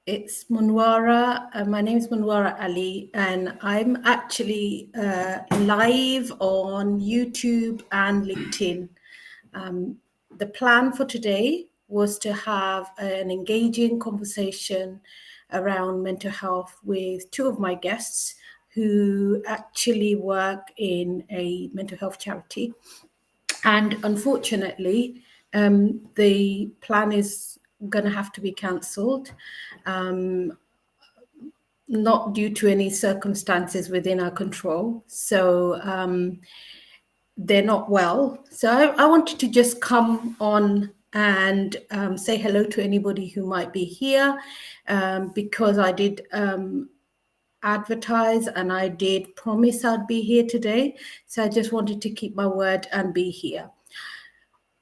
It's Munwara. My name is Munwara Ali, and I'm actually live on YouTube and LinkedIn. The plan for today was to have an engaging conversation around mental health with two of my guests who actually work in a mental health charity. And unfortunately, the plan is going to have to be cancelled, not due to any circumstances within our control. So they're not well. So I wanted to just come on and say hello to anybody who might be here, because I did advertise and I did promise I'd be here today. So I just wanted to keep my word and be here.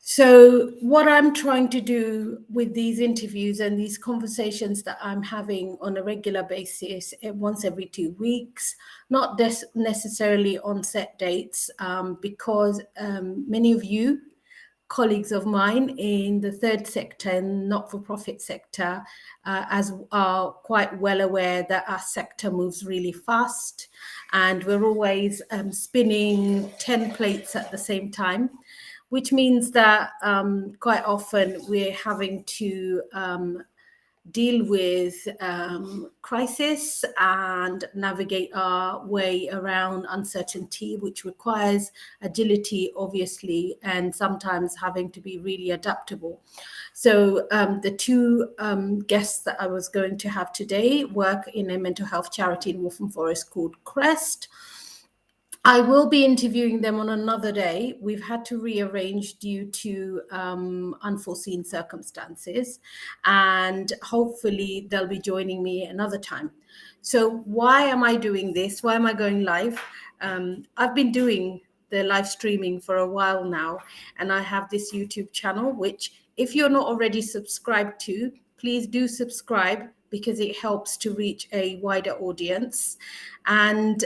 So, what I'm trying to do with these interviews and these conversations that I'm having on a regular basis, once every 2 weeks, not necessarily on set dates, because many of you, colleagues of mine in the third sector and not-for-profit sector, as are quite well aware that our sector moves really fast, and we're always spinning 10 plates at the same time, which means that quite often we're having to deal with crisis and navigate our way around uncertainty, which requires agility, obviously, and sometimes having to be really adaptable. So the two guests that I was going to have today work in a mental health charity in Waltham Forest called Crest. I will be interviewing them on another day. We've had to rearrange due to unforeseen circumstances, and hopefully they'll be joining me another time. So why am I doing this? Why am I going live? I've been doing the live streaming for a while now, and I have this YouTube channel, which if you're not already subscribed to, please do subscribe because it helps to reach a wider audience. And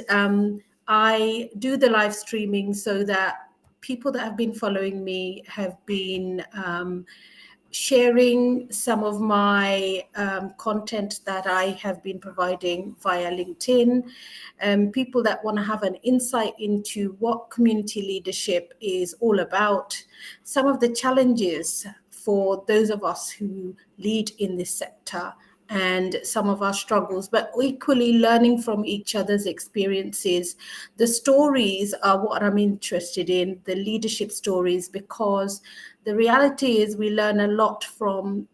I do the live streaming so that people that have been following me have been sharing some of my content that I have been providing via LinkedIn. People that want to have an insight into what community leadership is all about, some of the challenges for those of us who lead in this sector, and some of our struggles, but equally learning from each other's experiences. The stories are what I'm interested in, the leadership stories, because the reality is we learn a lot from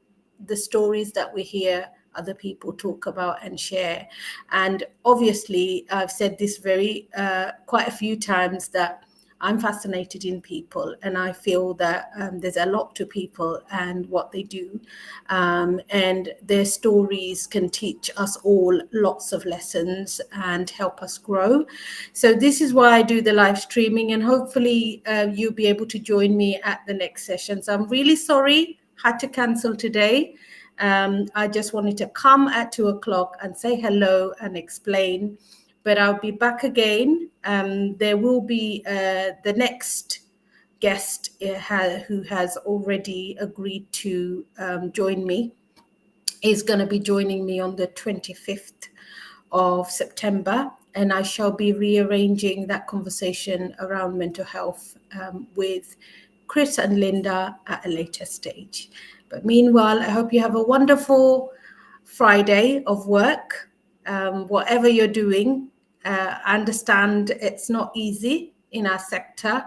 the stories that we hear other people talk about and share. And obviously, I've said this quite a few times, that I'm fascinated in people, and I feel that there's a lot to people and what they do, and their stories can teach us all lots of lessons and help us grow. So this is why I do the live streaming, and hopefully you'll be able to join me at the next session. So I'm really sorry, had to cancel today. I just wanted to come at 2 o'clock and say hello and explain. But I'll be back again. There will be the next guest who has already agreed to join me, is going to be joining me on the 25th of September. And I shall be rearranging that conversation around mental health with Chris and Linda at a later stage. But meanwhile, I hope you have a wonderful Friday of work. Whatever you're doing, understand it's not easy in our sector,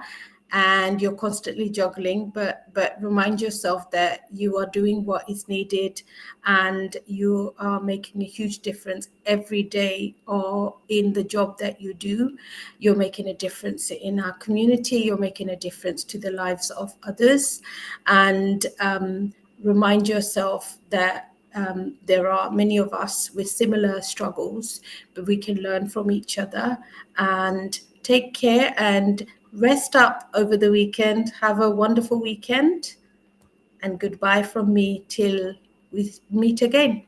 and you're constantly juggling, but remind yourself that you are doing what is needed, and you are making a huge difference every day, or in the job that you do. You're making a difference in our community, you're making a difference to the lives of others, and remind yourself that there are many of us with similar struggles, but we can learn from each other. And take care and rest up over the weekend. Have a wonderful weekend, and goodbye from me till we meet again.